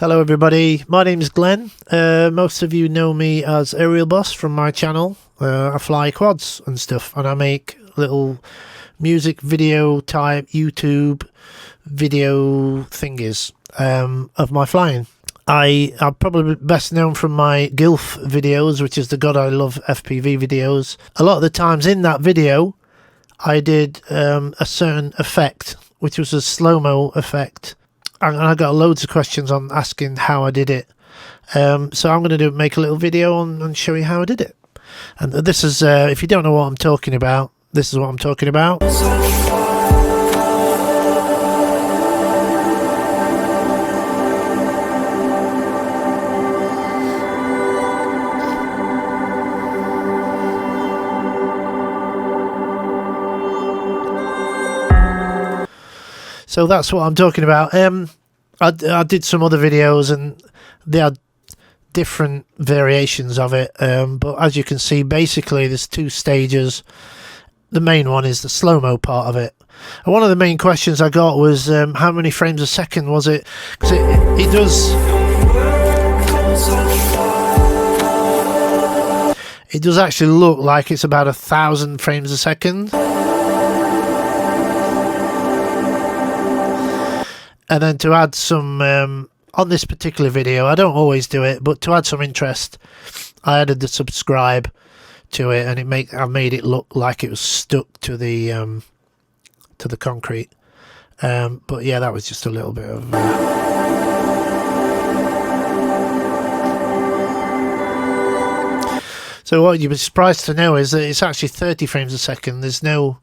Hello everybody, my name is Glenn. Most of you know me as Aerial Boss from my channel. I fly quads and stuff, and I make little music video type YouTube video thingies of my flying. I'm probably best known from my GILF videos, which is the God I Love FPV videos. A lot of the times in that video I did a certain effect, which was a Slowmo effect. And I got loads of questions on asking how I did it. So I'm going to make a little video and show you how I did it. And this is, if you don't know what I'm talking about, this is what I'm talking about. So that's what I'm talking about. I did some other videos and they had different variations of it. But as you can see, basically there's two stages. The main one is the slow-mo part of it. And one of the main questions I got was how many frames a second was it? Because it does actually look like it's about 1,000 frames a second. And then to add some, on this particular video, I don't always do it, but to add some interest, I added the subscribe to it, and I made it look like it was stuck to the concrete. But yeah, that was just a little bit of. So what you'd be surprised to know is that it's actually 30 frames a second. There's no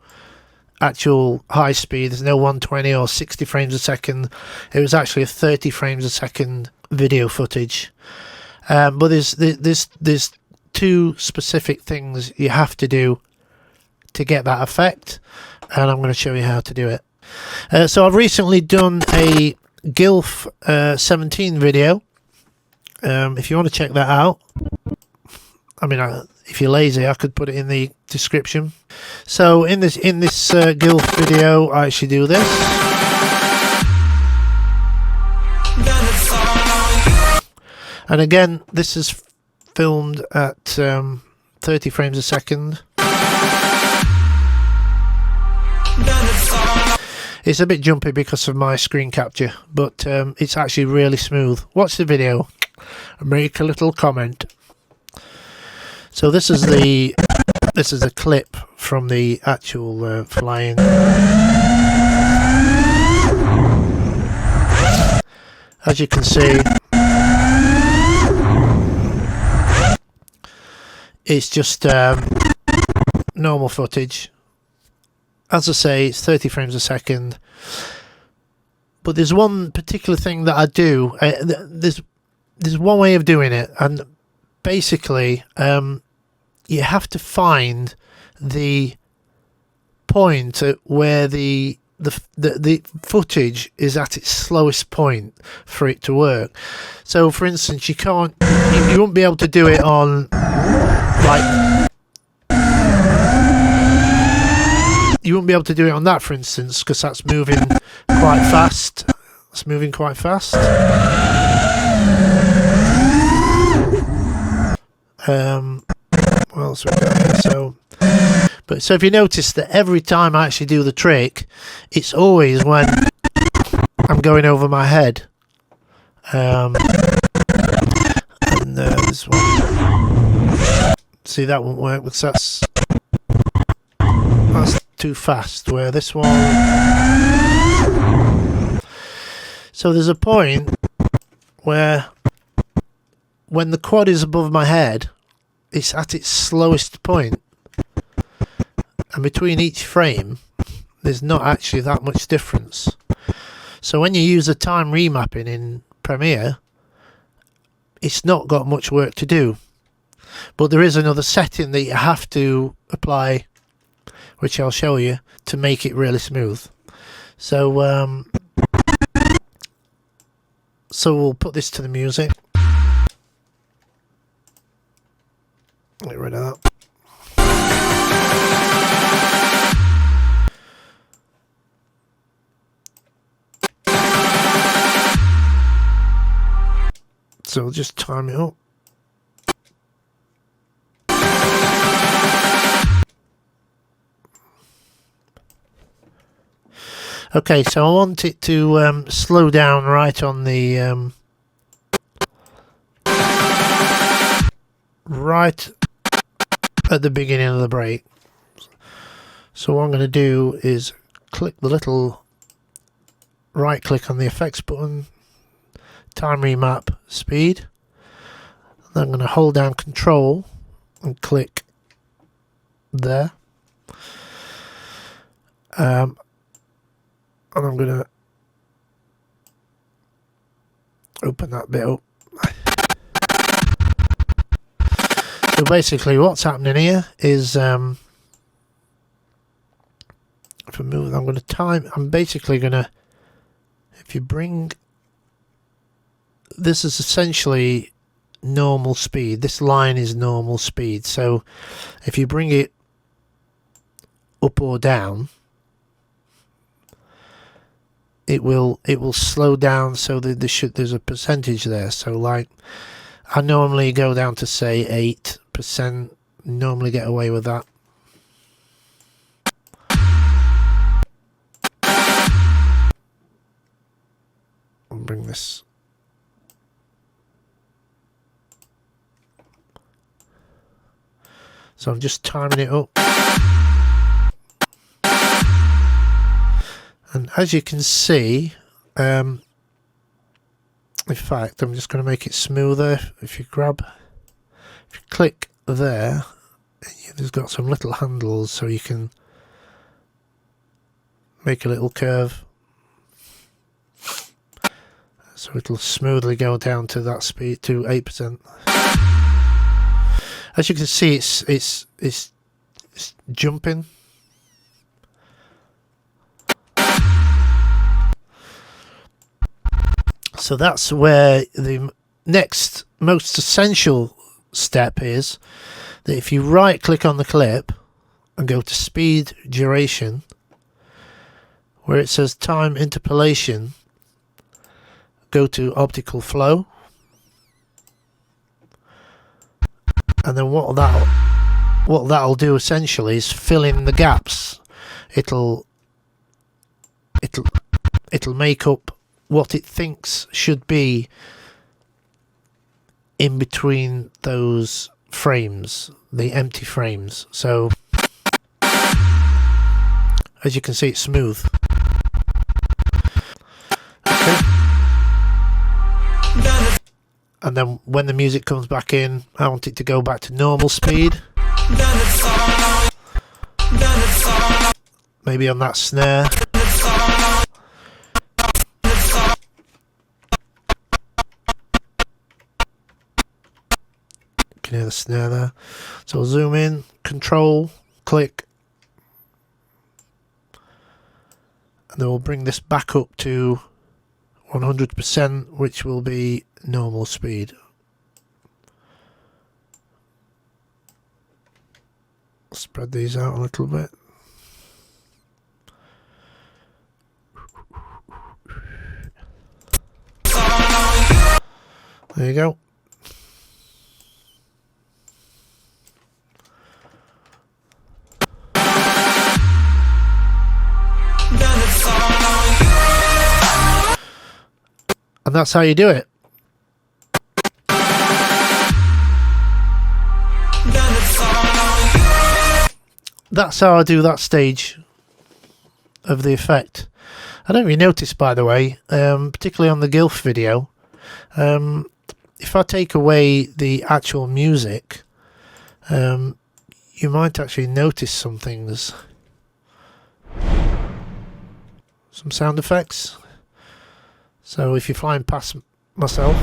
actual high speed, there's no 120 or 60 frames a second. It was actually a 30 frames a second video footage. But there's two specific things you have to do to get that effect, and I'm going to show you how to do it. So I've recently done a GILF 17 video. If you want to check that out, I mean, if you're lazy, I could put it in the description. So in this GILF video, I actually do this. And again, this is filmed at 30 frames a second. It's a bit jumpy because of my screen capture, but it's actually really smooth. Watch the video and make a little comment. So this is a clip from the actual flying. As you can see, it's just normal footage. As I say, it's 30 frames a second. But there's one particular thing that I do. There's one way of doing it, and basically, you have to find the point at where the footage is at its slowest point for it to work. So for instance, you won't be able to do it on you won't be able to do it on that, for instance, because that's moving quite fast. It's moving quite fast. What else we got here? So if you notice that every time I actually do the trick, it's always when I'm going over my head. And this one, see, that won't work because that's too fast. Where this one, so there's a point where when the quad is above my head, it's at its slowest point, and between each frame there's not actually that much difference. So when you use the time remapping in Premiere, it's not got much work to do, but there is another setting that you have to apply, which I'll show you, to make it really smooth. So we'll put this to the music. Get rid of that. So we'll just time it up. Okay, so I want it to slow down right on the right at the beginning of the break. So what I'm going to do is click the little right click on the effects button, time remap speed. Then I'm going to hold down Control and click there. And I'm going to open that bit up. So basically what's happening here is if I move, I'm going to time, I'm basically going to, if you bring, this is essentially normal speed. This line is normal speed. So if you bring it up or down, it will slow down, so that there's a percentage there. So like I normally go down to say 8%, normally get away with that. I'll bring this. So I'm just timing it up. And as you can see, in fact, I'm just going to make it smoother. If you click there, there's got some little handles so you can make a little curve. So it'll smoothly go down to that speed, to 8%. As you can see, it's jumping. So that's where the next most essential step is, that if you right click on the clip and go to speed duration, where it says time interpolation, go to optical flow, and then what that'll do essentially is fill in the gaps. It'll make up what it thinks should be in between those frames, the empty frames. So as you can see, it's smooth. Okay. And then when the music comes back in, I want it to go back to normal speed. Maybe on that snare. You can hear the snare there. So I'll zoom in, Control, click, and then we'll bring this back up to 100%, which will be normal speed. Spread these out a little bit. There you go. And that's how you do it. That's how I do that stage of the effect. I don't really notice, by the way, particularly on the Gilf video, if I take away the actual music, you might actually notice some things. Some sound effects. So if you're flying past myself,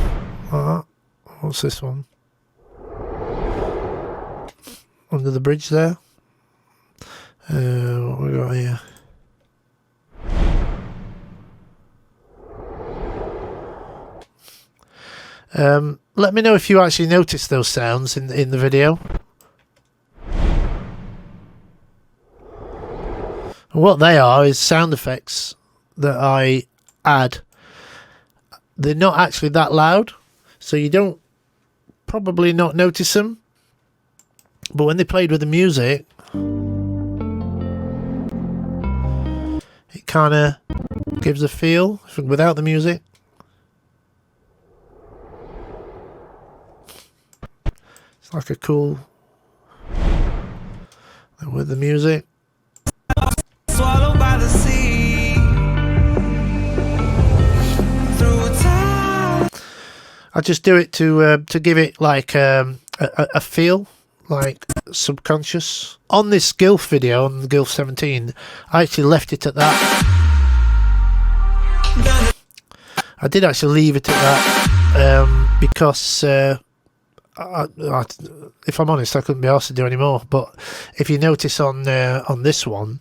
what's this one? Under the bridge there. What we got here? Let me know if you actually notice those sounds in the video. And what they are is sound effects that I add. They're not actually that loud, So you don't probably not notice them, but when they played with the music, it kind of gives a feel without the music. It's like a cool, and with the music. Swallowed by the sea. Through time. I just do it to give it like a feel, like subconscious. On this Gilf video, on the Gilf 17, I actually left it at that. I did actually leave it at that because if I'm honest, I couldn't be asked to do any more. But if you notice on this one,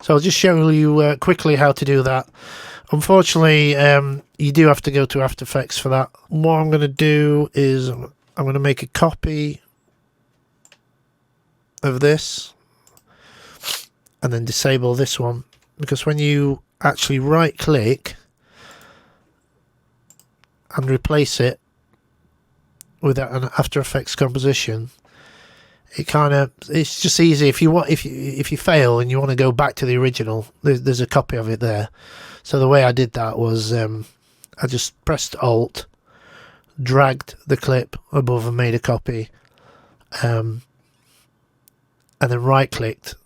so I'll just show you quickly how to do that. Unfortunately, you do have to go to After Effects for that. What I'm going to do is I'm going to make a copy of this and then disable this one, because when you actually right click and replace it with an After Effects composition, it's just easy. If you fail and you want to go back to the original, there's a copy of it there. So the way I did that was I just pressed Alt, dragged the clip above and made a copy, and then right clicked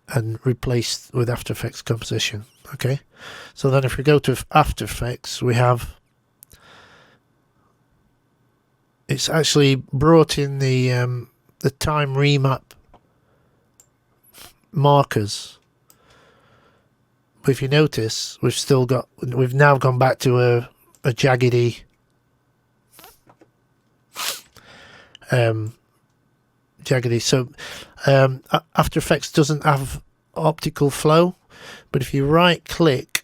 and replaced with After Effects composition. Okay, so then if we go to After Effects, we have, it's actually brought in the time remap markers. But if you notice, we've now gone back to a jaggedy so After Effects doesn't have optical flow, but if you right click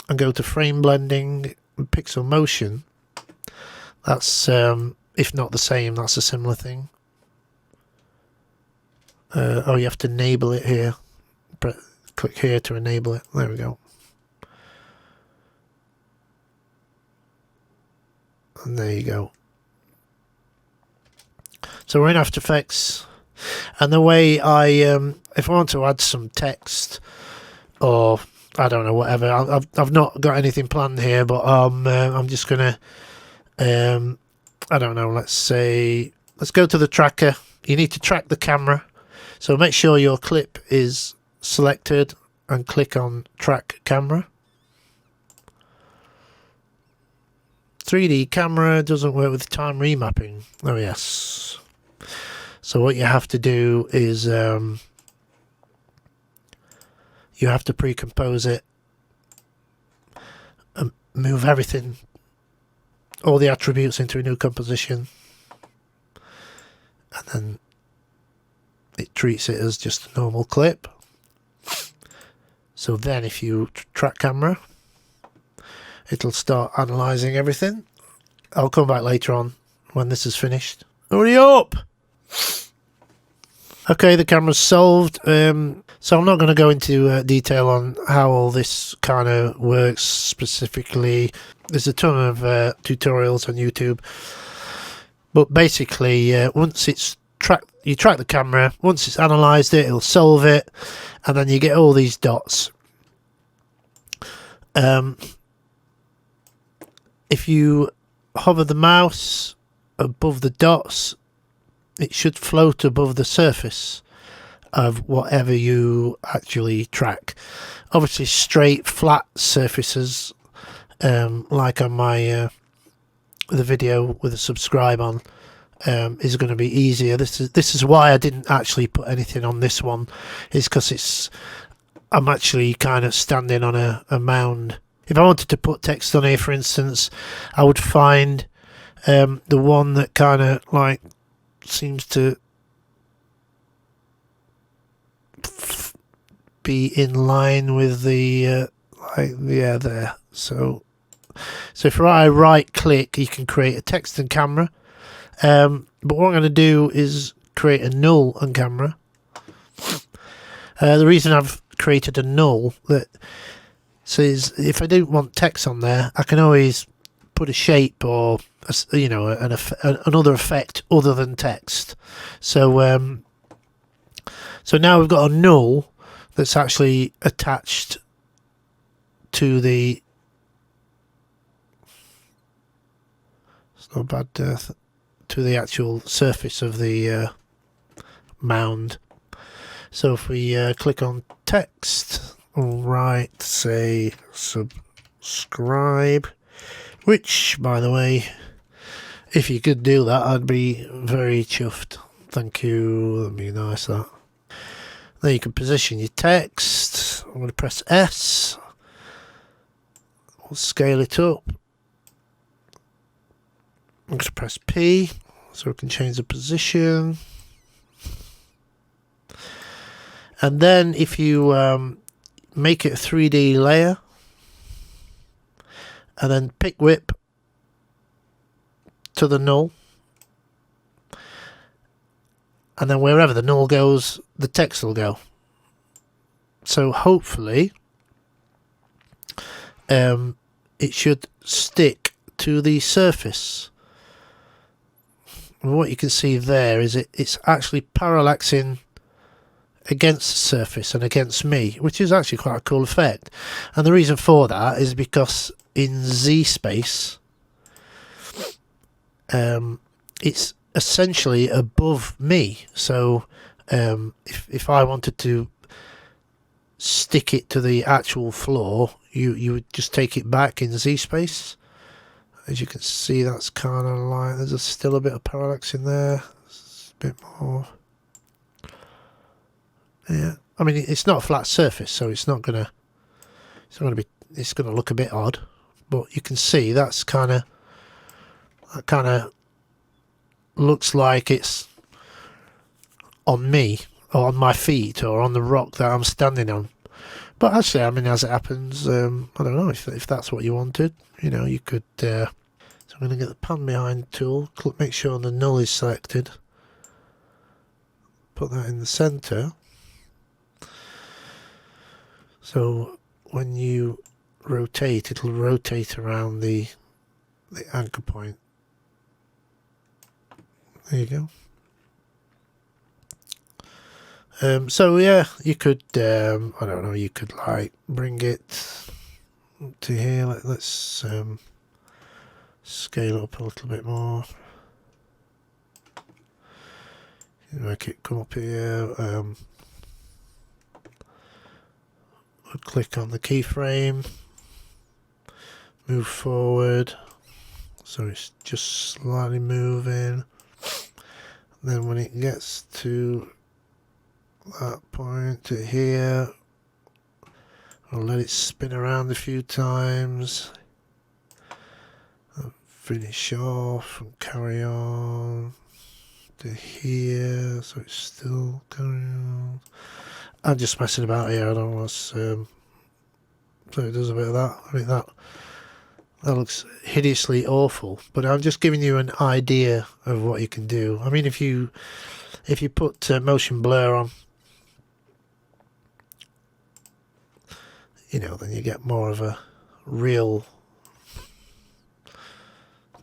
and go to frame blending and pixel motion, that's if not the same, that's a similar thing. Oh, you have to enable it here. Click here to enable it. There we go. And there you go. So we're in After Effects, and the way if I want to add some text, or I don't know, whatever, I've not got anything planned here, but I'm just gonna I don't know, let's go to the tracker. You need to track the camera, so make sure your clip is selected and click on track camera. 3D camera doesn't work with time remapping. Oh yes. So what you have to do is you have to pre-compose it and move everything, all the attributes, into a new composition, and then it treats it as just a normal clip. So then if you track camera, it'll start analysing everything. I'll come back later on when this is finished. Hurry up! Okay, the camera's solved. So I'm not going to go into detail on how all this kind of works specifically. There's a ton of tutorials on YouTube. But basically, once it's you track the camera, once it's analysed it, it'll solve it, and then you get all these dots. If you hover the mouse above the dots, it should float above the surface of whatever you actually track. Obviously straight flat surfaces, like on my the video with a subscribe on, is going to be easier. This is why I didn't actually put anything on this one, is because I'm actually kind of standing on a mound. If I wanted to put text on here, for instance, I would find the one that kind of like seems to be in line with the there. So if I right click, you can create a text and camera. But what I'm going to do is create a null on camera. The reason I've created a null that says if I don't want text on there, I can always put a shape or another effect other than text. So so now we've got a null that's actually attached to the. It's not bad. To the actual surface of the mound. So if we click on text, right, say subscribe, which, by the way, if you could do that, I'd be very chuffed. Thank you. That'd be nice, that. Then you can position your text. I'm going to press S. We'll scale it up. I'm going to press P so we can change the position. And then if you make it a 3D layer and then pick whip to the null, and then wherever the null goes, the text will go. So hopefully it should stick to the surface. And what you can see there is it's actually parallaxing against the surface and against me, which is actually quite a cool effect. And the reason for that is because in Z space, it's essentially above me. So if I wanted to stick it to the actual floor, you would just take it back in Z space. As you can see, that's kind of like there's still a bit of parallax in there. It's a bit more. Yeah, I mean it's not a flat surface, so it's gonna look a bit odd, but you can see that kind of looks like it's on me or on my feet or on the rock that I'm standing on. But actually, I mean, as it happens, I don't know if that's what you wanted. You know, you could. So I'm going to get the pan behind tool. Make sure the null is selected. Put that in the center. So when you rotate, it'll rotate around the anchor point. There you go. So yeah, you could I don't know, you could like bring it to here. Let's scale up a little bit more. Make it come up here. We'll click on the keyframe, move forward, so it's just slightly moving. Then when it gets to that point to here, I'll let it spin around a few times and finish off and carry on to here, so it's still carrying on. I'm just messing about here, I don't know what's so it does a bit of that. I mean that looks hideously awful, but I'm just giving you an idea of what you can do. I mean, if you put motion blur on, you know, then you get more of a real,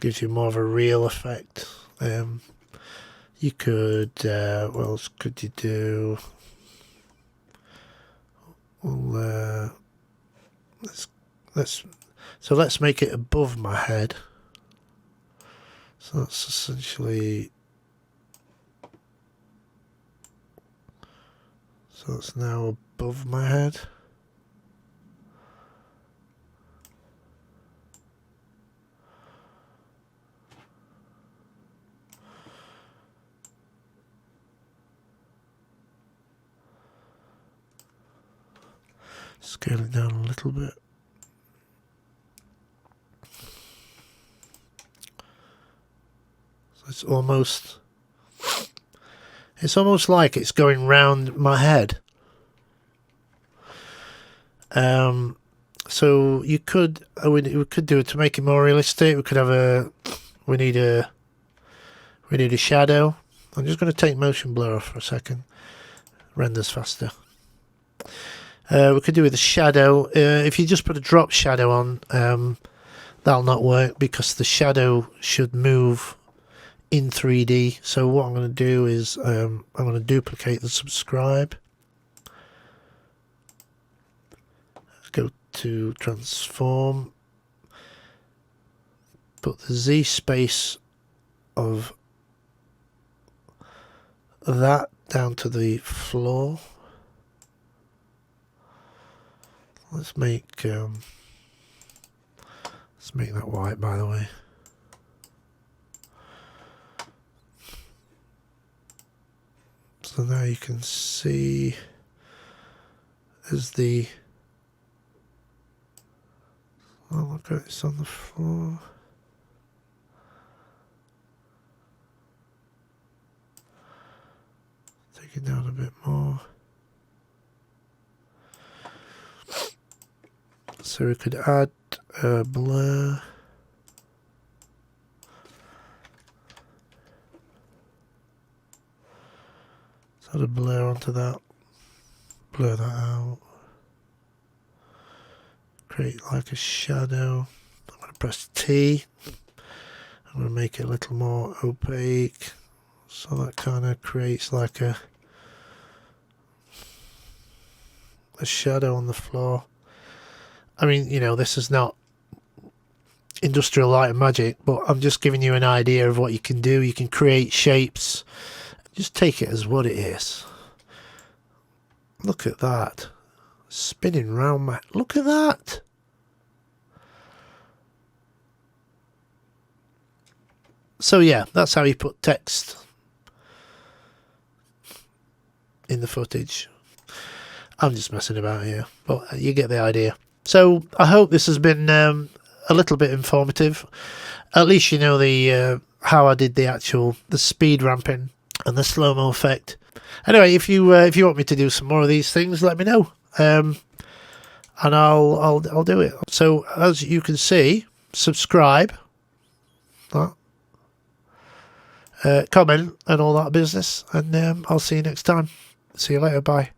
gives you more of a real effect. You could, what else could you do? Well, let's make it above my head. So that's essentially, so it's now above my head. Scale it down a little bit. So it's almost like it's going round my head. So you could, we could do it to make it more realistic. We could have we need a shadow. I'm just going to take motion blur off for a second. Renders faster. We could do with a shadow. If you just put a drop shadow on, that'll not work because the shadow should move in 3D. So what I'm going to do is I'm going to duplicate the subscribe. Go to transform. Put the Z space of that down to the floor. Let's make that white, by the way. So now you can see as the look at it's on the floor. Take it down a bit more. So we could add a blur. Let's add a blur onto that. Blur that out. Create like a shadow. I'm going to press T. I'm going to make it a little more opaque. So that kind of creates like a shadow on the floor. I mean, you know, this is not industrial light and magic, but I'm just giving you an idea of what you can do. You can create shapes. Just take it as what it is. Look at that. Spinning round my... Look at that. So yeah, that's how you put text in the footage. I'm just messing about here, but you get the idea. So I hope this has been a little bit informative. At least you know the how I did the speed ramping and the slow-mo effect. Anyway, if you want me to do some more of these things, let me know, and I'll do it. So as you can see, subscribe, comment, and all that business. And I'll see you next time. See you later. Bye.